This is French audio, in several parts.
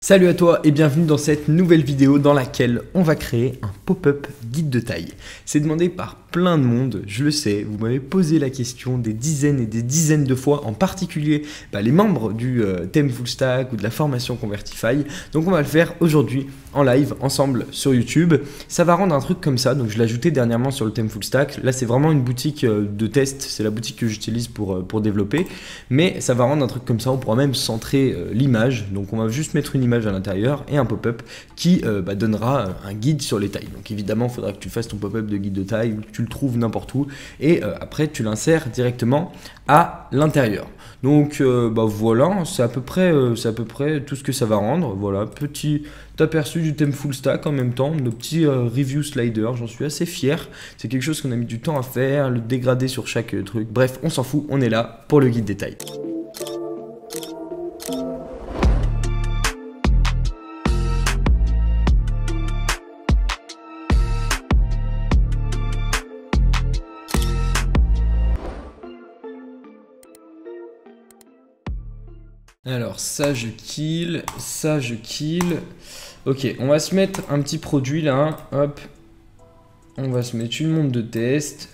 Salut à toi et bienvenue dans cette nouvelle vidéo dans laquelle on va créer un pop-up guide de taille. C'est demandé par plein de monde, je le sais, vous m'avez posé la question des dizaines et des dizaines de fois, en particulier les membres du thème full stack ou de la formation Convertify. Donc on va le faire aujourd'hui en live ensemble sur YouTube. Ça va rendre un truc comme ça, donc je l'ai ajouté dernièrement sur le thème full stack. Là c'est vraiment une boutique de test, c'est la boutique que j'utilise pour développer, mais ça va rendre un truc comme ça, on pourra même centrer l'image. Donc on va juste mettre une image à l'intérieur et un pop-up qui donnera un guide sur les tailles. Donc évidemment il faudra que tu fasses ton pop-up de guide de taille ou que tu le trouves n'importe où et après tu l'insères directement à l'intérieur. Donc voilà, c'est à peu près tout ce que ça va rendre. Voilà, petit aperçu du thème full stack en même temps, nos petits review sliders, j'en suis assez fier. C'est quelque chose qu'on a mis du temps à faire, le dégrader sur chaque truc. Bref, on s'en fout, on est là pour le guide des tailles. Alors ça je kill, ça je kill. Ok, on va se mettre un petit produit là, hop. On va se mettre une montre de test.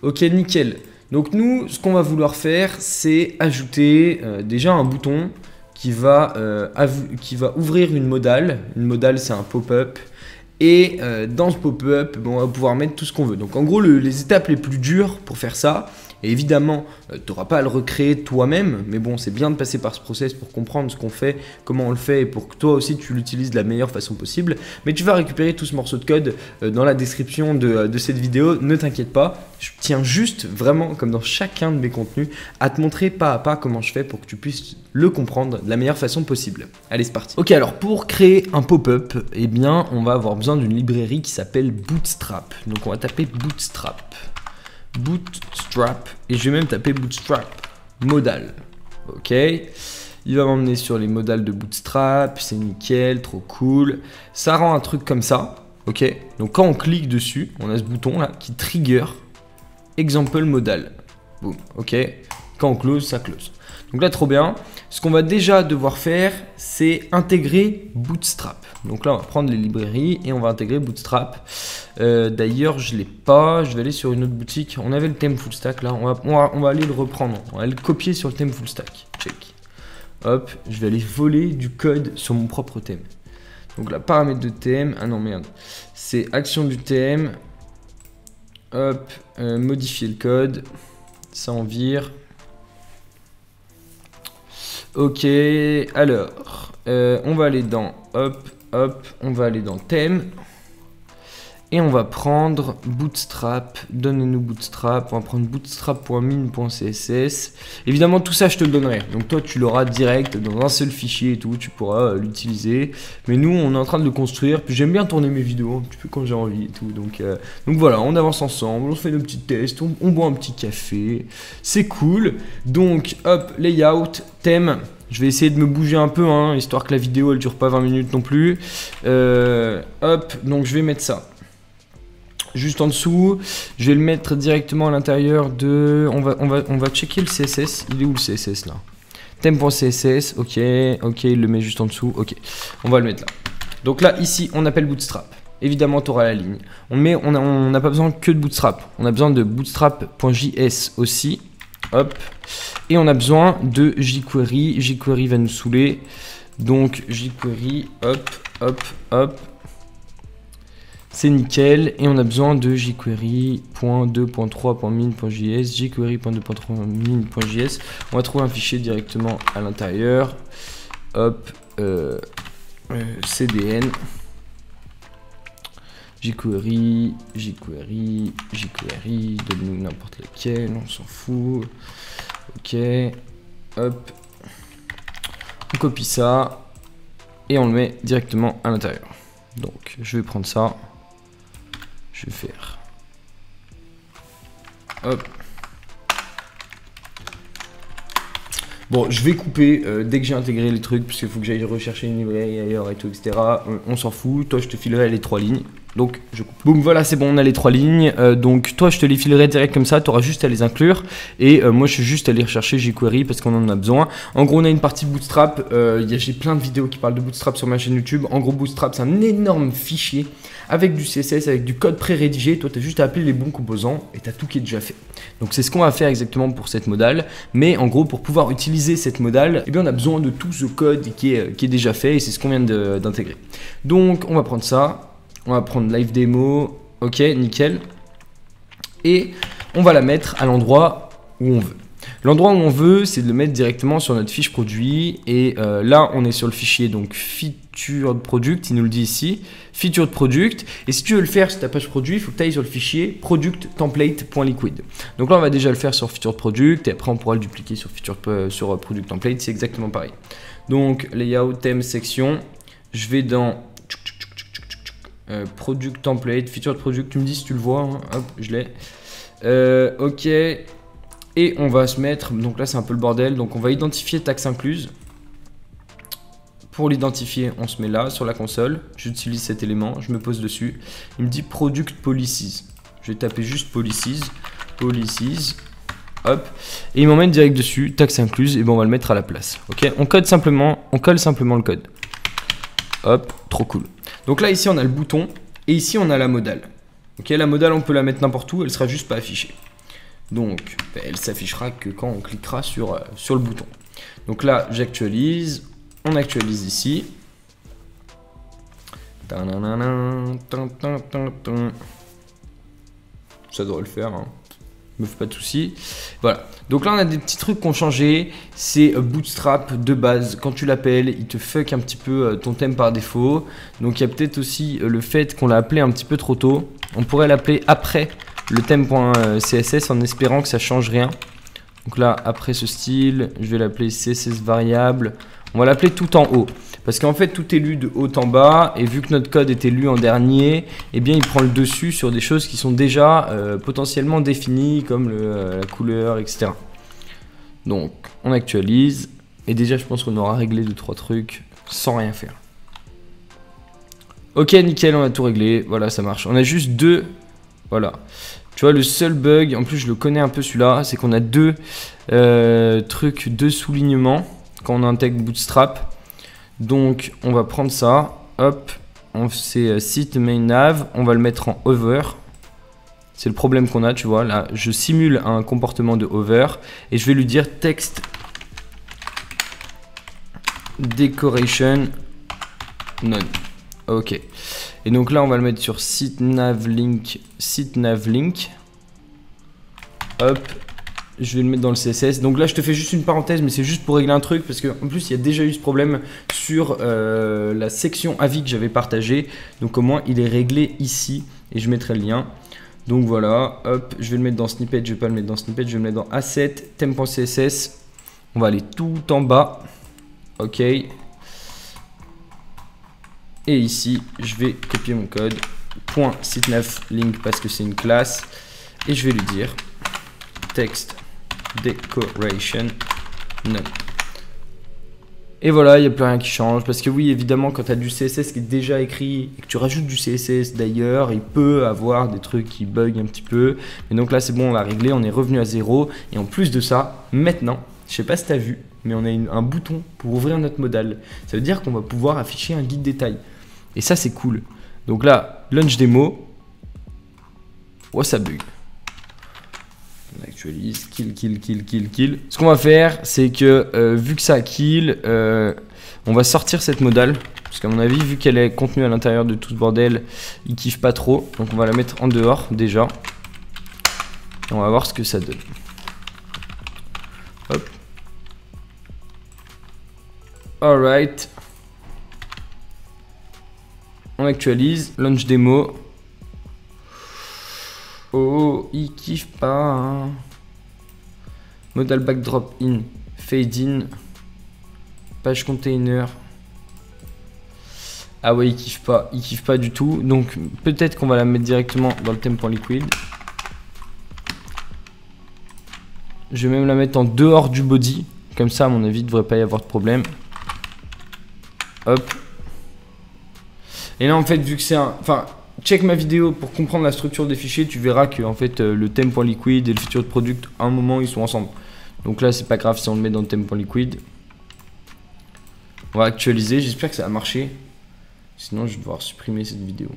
Ok, nickel. Donc nous, ce qu'on va vouloir faire, c'est ajouter déjà un bouton qui va ouvrir une modale. Une modale, c'est un pop-up. Et dans ce pop-up, on va pouvoir mettre tout ce qu'on veut. Donc en gros, les étapes les plus dures pour faire ça, et évidemment, tu n'auras pas à le recréer toi-même, mais bon, c'est bien de passer par ce process pour comprendre ce qu'on fait, comment on le fait, et pour que toi aussi tu l'utilises de la meilleure façon possible. Mais tu vas récupérer tout ce morceau de code dans la description de cette vidéo, ne t'inquiète pas. Je tiens juste, vraiment, comme dans chacun de mes contenus, à te montrer pas à pas comment je fais pour que tu puisses le comprendre de la meilleure façon possible. Allez, c'est parti. Ok, alors pour créer un pop-up, eh bien, on va avoir besoin d'une librairie qui s'appelle Bootstrap. Donc on va taper Bootstrap, et je vais même taper Bootstrap modal. Ok, il va m'emmener sur les modales de Bootstrap, c'est nickel, trop cool. Ça rend un truc comme ça. Ok, donc quand on clique dessus, on a ce bouton là qui trigger example modal. Boum, ok, quand on close, ça close. Donc là, trop bien. Ce qu'on va déjà devoir faire, c'est intégrer Bootstrap. Donc là, on va prendre les librairies et on va intégrer Bootstrap. D'ailleurs, je ne l'ai pas. Je vais aller sur une autre boutique. On avait le thème full stack là. On va aller le reprendre. On va aller le copier sur le thème full stack. Check. Hop, je vais aller voler du code sur mon propre thème. Donc là, paramètres de thème. Ah non, merde. C'est action du thème. Hop, modifier le code. Ça en vire. Ok, alors, on va aller dans on va aller dans thème. Et on va prendre Bootstrap, donnez-nous Bootstrap, on va prendre bootstrap.min.css. Évidemment, tout ça, je te le donnerai. Donc toi, tu l'auras direct dans un seul fichier et tout, tu pourras l'utiliser. Mais nous, on est en train de le construire. Puis j'aime bien tourner mes vidéos un petit peu quand j'ai envie et tout. Donc voilà, on avance ensemble, on fait nos petits tests, on boit un petit café. C'est cool. Donc, hop, layout, thème. Je vais essayer de me bouger un peu, hein, histoire que la vidéo, elle dure pas 20 minutes non plus. Hop, donc je vais mettre ça juste en dessous. Je vais le mettre directement à l'intérieur de... On va checker le CSS. Il est où le CSS là? Thème.css, ok, il le met juste en dessous, ok. On va le mettre là. Donc là, ici, on appelle Bootstrap. Évidemment, tu auras la ligne. On n'a pas besoin que de Bootstrap. On a besoin de bootstrap.js aussi. Hop. Et on a besoin de jQuery. jQuery va nous saouler. Donc, jQuery, hop. C'est nickel. Et on a besoin de jQuery.2.3.min.js. jQuery.2.3.min.js. On va trouver un fichier directement à l'intérieur. Hop. CDN. jQuery, donne-nous n'importe lequel, on s'en fout. Ok, hop. On copie ça et on le met directement à l'intérieur. Donc, je vais prendre ça. Je vais faire. Hop. Bon, je vais couper dès que j'ai intégré les trucs, parce qu'il faut que j'aille rechercher une librairie ailleurs et tout, etc. On s'en fout. Toi, je te filerai les 3 lignes. Donc je coupe. Boum, voilà, c'est bon, on a les 3 lignes. Donc toi, je te les filerai direct comme ça, tu auras juste à les inclure. Et moi, je suis juste allé rechercher jQuery parce qu'on en a besoin. En gros, on a une partie Bootstrap. J'ai plein de vidéos qui parlent de Bootstrap sur ma chaîne YouTube. En gros, Bootstrap, c'est un énorme fichier avec du CSS, avec du code pré-rédigé. Toi, tu as juste à appeler les bons composants et tu as tout qui est déjà fait. Donc c'est ce qu'on va faire exactement pour cette modale. Mais en gros, pour pouvoir utiliser cette modale, eh bien, on a besoin de tout ce code qui est déjà fait et c'est ce qu'on vient d'intégrer. Donc on va prendre ça. On va prendre live démo, ok, nickel. Et on va la mettre à l'endroit où on veut. L'endroit où on veut, c'est de le mettre directement sur notre fiche produit. Et là, on est sur le fichier donc featured product, il nous le dit ici, featured product. Et si tu veux le faire sur ta page produit, il faut que tu ailles sur le fichier product template.liquid. Donc là, on va déjà le faire sur featured product et après, on pourra le dupliquer sur product template. C'est exactement pareil. Donc layout, thème, section. Je vais dans product template, featured product, tu me dis si tu le vois, hein. Hop, je l'ai. Ok, et on va se mettre, donc là c'est un peu le bordel, donc on va identifier taxe incluse. Pour l'identifier, on se met là sur la console, j'utilise cet élément, je me pose dessus, il me dit product policies, je vais taper juste policies, hop, et il m'emmène direct dessus, taxe incluse, et bon on va le mettre à la place, ok, on colle simplement le code. Hop, trop cool. Donc là, ici, on a le bouton et ici, on a la modale. Ok, la modale, on peut la mettre n'importe où, elle sera juste pas affichée. Donc, elle s'affichera que quand on cliquera sur le bouton. Donc là, j'actualise, on actualise ici. Ça devrait le faire, hein. Me fais pas de soucis. Voilà. Donc là, on a des petits trucs qui ont changé. C'est Bootstrap de base. Quand tu l'appelles, il te fuck un petit peu ton thème par défaut. Donc il y a peut-être aussi le fait qu'on l'a appelé un petit peu trop tôt. On pourrait l'appeler après le thème.css en espérant que ça change rien. Donc là, après ce style, je vais l'appeler CSS variable. On va l'appeler tout en haut. Parce qu'en fait, tout est lu de haut en bas. Et vu que notre code était lu en dernier, eh bien, il prend le dessus sur des choses qui sont déjà potentiellement définies, comme la couleur, etc. Donc, on actualise. Et déjà, je pense qu'on aura réglé 2-3 trucs sans rien faire. Ok, nickel, on a tout réglé. Voilà, ça marche. On a juste deux. Voilà. Tu vois, le seul bug, en plus, je le connais un peu celui-là, c'est qu'on a deux soulignements quand on intègre Bootstrap. Donc, on va prendre ça, hop, c'est site main nav, on va le mettre en hover. C'est le problème qu'on a, tu vois, là, je simule un comportement de hover et je vais lui dire text decoration none. Ok. Et donc là, on va le mettre sur site nav link. Hop. Je vais le mettre dans le CSS. Donc là, je te fais juste une parenthèse, mais c'est juste pour régler un truc. Parce qu'en plus, il y a déjà eu ce problème sur la section avis que j'avais partagée. Donc au moins, il est réglé ici. Et je mettrai le lien. Donc voilà, hop, je vais le mettre dans snippet. Je ne vais pas le mettre dans snippet, je vais le mettre dans asset, theme.css. On va aller tout en bas. Ok. Et ici, je vais copier mon code. .site-nav-link parce que c'est une classe. Et je vais lui dire text decoration none. Et voilà, il n'y a plus rien qui change. Parce que oui, évidemment, quand tu as du CSS qui est déjà écrit et que tu rajoutes du CSS d'ailleurs, il peut avoir des trucs qui bug un petit peu. Mais donc là, c'est bon, on l'a réglé, on est revenu à 0. Et en plus de ça, maintenant, je sais pas si tu as vu, mais on a un bouton pour ouvrir notre modale. Ça veut dire qu'on va pouvoir afficher un guide détail. Et ça, c'est cool. Donc là, launch démo. Oh, ça bug. On actualise, kill. Ce qu'on va faire, c'est que vu que ça kill, on va sortir cette modale. Parce qu'à mon avis, vu qu'elle est contenue à l'intérieur de tout ce bordel, il kiffe pas trop. Donc on va la mettre en dehors déjà. Et on va voir ce que ça donne. Hop. Alright. On actualise, launch démo. Oh, il kiffe pas. Hein. Modal backdrop in, fade in, page container. Ah ouais, il kiffe pas du tout. Donc peut-être qu'on va la mettre directement dans le theme.liquid. Je vais même la mettre en dehors du body. Comme ça, à mon avis, il ne devrait pas y avoir de problème. Hop. Et là, en fait, vu que c'est un... Enfin, check ma vidéo pour comprendre la structure des fichiers, tu verras que en fait le theme.liquid et le feature product, à un moment ils sont ensemble. Donc là c'est pas grave si on le met dans le theme.liquid. On va actualiser, j'espère que ça va marcher. Sinon je vais devoir supprimer cette vidéo.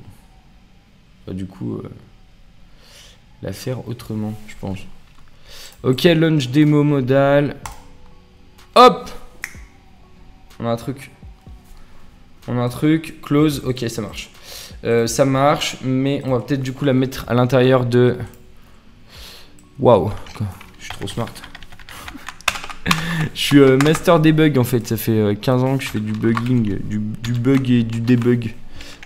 Bah, du coup, la faire autrement, je pense. Ok, launch démo modal. Hop! On a un truc. On a un truc, close, ok ça marche. Ça marche, mais on va peut-être du coup la mettre à l'intérieur de... Waouh, je suis trop smart. Je suis master debug en fait, ça fait 15 ans que je fais du bugging, du bug et du debug.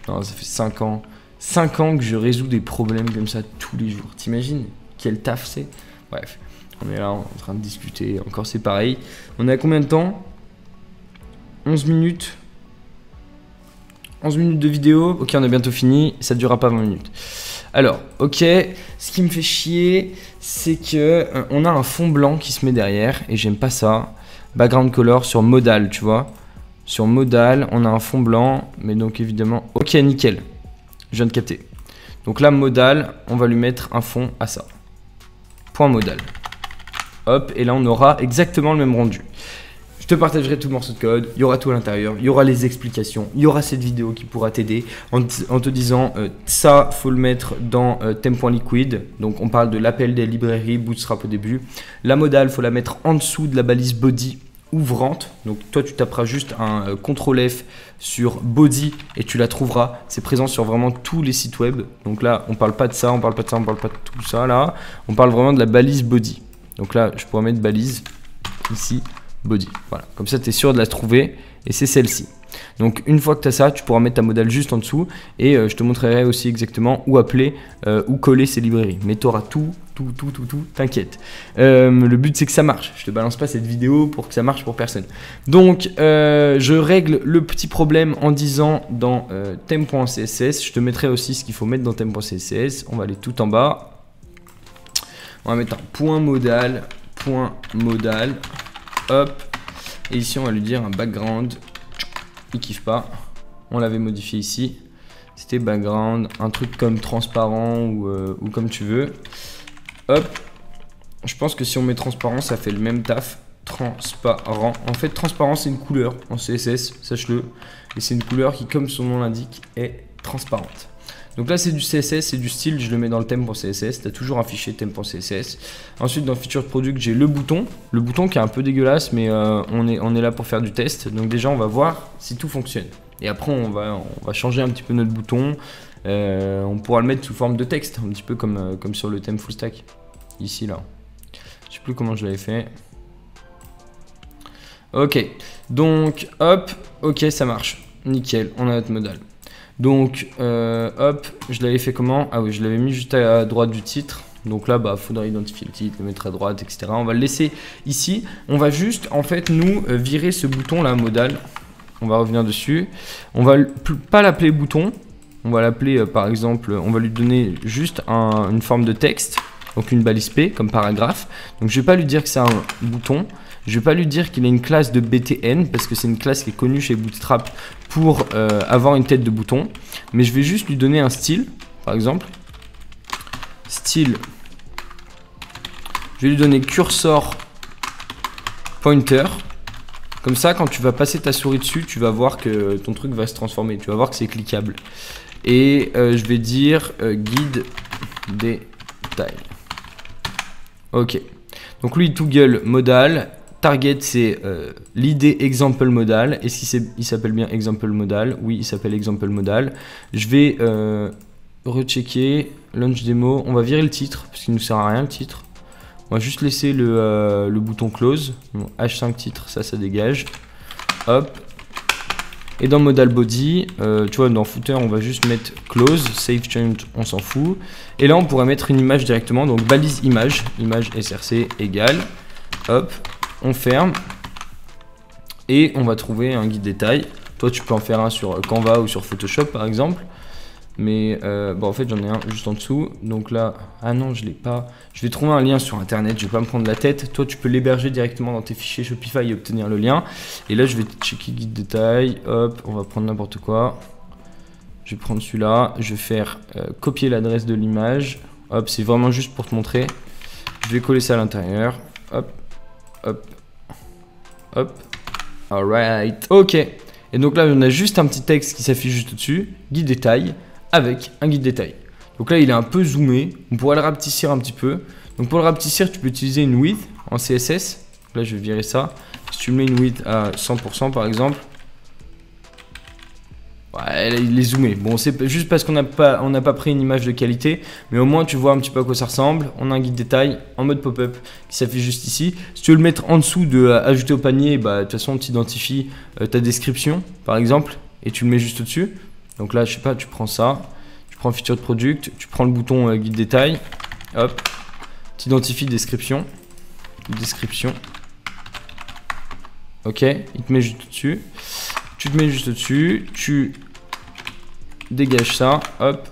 Non, ça fait 5 ans. 5 ans que je résous des problèmes comme ça tous les jours. T'imagines quel taf c'est? Bref, on est là en train de discuter, encore c'est pareil. On est à combien de temps? 11 minutes. 11 minutes de vidéo, ok on a bientôt fini, ça ne durera pas 20 minutes. Alors, ok, ce qui me fait chier, c'est que on a un fond blanc qui se met derrière, et j'aime pas ça. Background color sur modal, tu vois. Sur modal, on a un fond blanc, mais donc évidemment, ok nickel, je viens de capter. Donc là, modal, on va lui mettre un fond à ça. Point modal. Hop, et là on aura exactement le même rendu. Je te partagerai tout le morceau de code, il y aura tout à l'intérieur, il y aura les explications, il y aura cette vidéo qui pourra t'aider en te disant ça faut le mettre dans theme.liquid, donc on parle de l'appel des librairies Bootstrap au début. La modal faut la mettre en dessous de la balise body ouvrante, donc toi tu taperas juste un CTRL F sur body et tu la trouveras, c'est présent sur vraiment tous les sites web. Donc là on parle pas de ça, on parle pas de ça, on parle pas de tout ça là, on parle vraiment de la balise body. Donc là je pourrais mettre balise ici. Body, voilà, comme ça tu es sûr de la trouver et c'est celle-ci. Donc une fois que tu as ça, tu pourras mettre ta modal juste en dessous et je te montrerai aussi exactement où appeler, où coller ces librairies. Mais tu auras tout, t'inquiète. Le but c'est que ça marche, je te balance pas cette vidéo pour que ça marche pour personne. Donc je règle le petit problème en disant dans theme.css, je te mettrai aussi ce qu'il faut mettre dans theme.css, on va aller tout en bas. On va mettre un point modal. Hop, et ici on va lui dire un background, il kiffe pas, on l'avait modifié ici, c'était background, un truc comme transparent ou comme tu veux. Hop, je pense que si on met transparent ça fait le même taf, transparent, en fait transparent c'est une couleur en CSS, sache-le, et c'est une couleur qui comme son nom l'indique est transparente. Donc là c'est du CSS, c'est du style, je le mets dans le theme.css, tu as toujours un fichier theme.css. Ensuite dans feature product j'ai le bouton qui est un peu dégueulasse mais on est là pour faire du test. Donc déjà on va voir si tout fonctionne. Et après on va changer un petit peu notre bouton, on pourra le mettre sous forme de texte, un petit peu comme sur le thème full stack, ici là. Je sais plus comment je l'avais fait. Ok, donc hop, ok ça marche, nickel, on a notre modal. Donc, hop, je l'avais fait comment? Ah oui, je l'avais mis juste à droite du titre. Donc là, bah, faudra identifier le titre, le mettre à droite, etc. On va le laisser ici. On va juste, en fait, nous, virer ce bouton-là, modal. On va revenir dessus. On va pas l'appeler bouton. On va l'appeler, par exemple, on va lui donner juste une forme de texte. Donc une balise P, comme paragraphe. Donc je vais pas lui dire que c'est un bouton. Je vais pas lui dire qu'il a une classe de BTN parce que c'est une classe qui est connue chez Bootstrap pour avoir une tête de bouton. Mais je vais juste lui donner un style, par exemple. Style. Je vais lui donner cursor pointer. Comme ça, quand tu vas passer ta souris dessus, tu vas voir que ton truc va se transformer. Tu vas voir que c'est cliquable. Et je vais dire guide détail. Ok. Donc lui, tout gueule modal. Target, c'est l'idée example modal. Est-ce qu'il s'appelle bien example modal? Oui, il s'appelle example modal. Je vais rechecker. Launch démo. On va virer le titre parce qu'il ne nous sert à rien le titre. On va juste laisser le bouton close. Bon, H5 titre, ça dégage. Hop. Et dans modal body, tu vois, dans footer, on va juste mettre close, save change, on s'en fout. Et là, on pourrait mettre une image directement. Donc balise image, image src égale. Hop, on ferme. Et on va trouver un guide détail. Toi, tu peux en faire un sur Canva ou sur Photoshop, par exemple. Mais bon, en fait, j'en ai un juste en dessous. Donc là, ah non, je l'ai pas. Je vais trouver un lien sur Internet. Je vais pas me prendre la tête. Toi, tu peux l'héberger directement dans tes fichiers Shopify et obtenir le lien. Et là, je vais checker guide détail. Hop, on va prendre n'importe quoi. Je vais prendre celui-là, je vais faire copier l'adresse de l'image. Hop, c'est vraiment juste pour te montrer. Je vais coller ça à l'intérieur. Hop, hop, hop. Alright, ok. Et donc là, on a juste un petit texte qui s'affiche juste au-dessus, guide détail, avec un guide détail. Donc là, il est un peu zoomé. On pourrait le rapetissir un petit peu. Donc pour le rapetissir, tu peux utiliser une width en CSS. Donc là, je vais virer ça. Si tu mets une width à 100% par exemple, ouais, il est zoomé. Bon, c'est juste parce qu'on n'a pas pris une image de qualité, mais au moins tu vois un petit peu à quoi ça ressemble. On a un guide détail en mode pop-up qui s'affiche juste ici. Si tu veux le mettre en dessous de ajouter au panier, bah, de toute façon, tu identifies ta description par exemple et tu le mets juste au-dessus. Donc là, je sais pas, tu prends ça, tu prends feature de product, tu prends le bouton guide détail, hop, tu identifies description. Ok, il te met juste au-dessus. Tu te mets juste au-dessus, tu dégages ça, hop.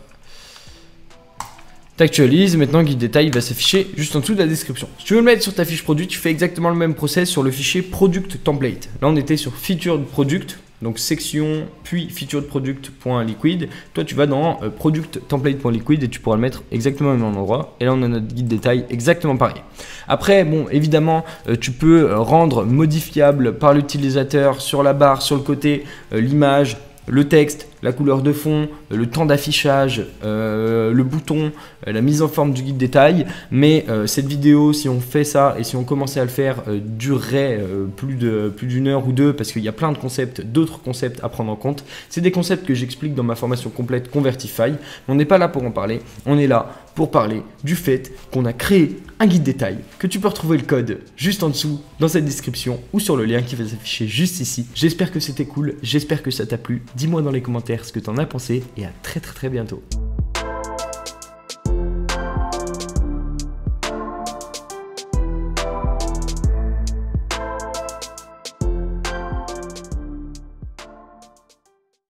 T'actualises, maintenant guide détail va s'afficher juste en dessous de la description. Si tu veux le mettre sur ta fiche produit, tu fais exactement le même process sur le fichier product template. Là, on était sur feature de product, donc section, puis feature de product.liquid. Toi, tu vas dans product template.liquid et tu pourras le mettre exactement au même endroit. Et là, on a notre guide détail exactement pareil. Après, bon, évidemment, tu peux rendre modifiable par l'utilisateur sur la barre, sur le côté, l'image, le texte, la couleur de fond, le temps d'affichage, le bouton, la mise en forme du guide détail. Mais cette vidéo, si on fait ça et si on commençait à le faire, durerait plus d'une heure ou deux parce qu'il y a plein de concepts, d'autres concepts à prendre en compte. C'est des concepts que j'explique dans ma formation complète Convertify. On n'est pas là pour en parler, on est là pour parler du fait qu'on a créé un guide détail, que tu peux retrouver le code juste en dessous dans cette description ou sur le lien qui va s'afficher juste ici. J'espère que c'était cool, j'espère que ça t'a plu. Dis-moi dans les commentaires ce que t'en as pensé et à très bientôt.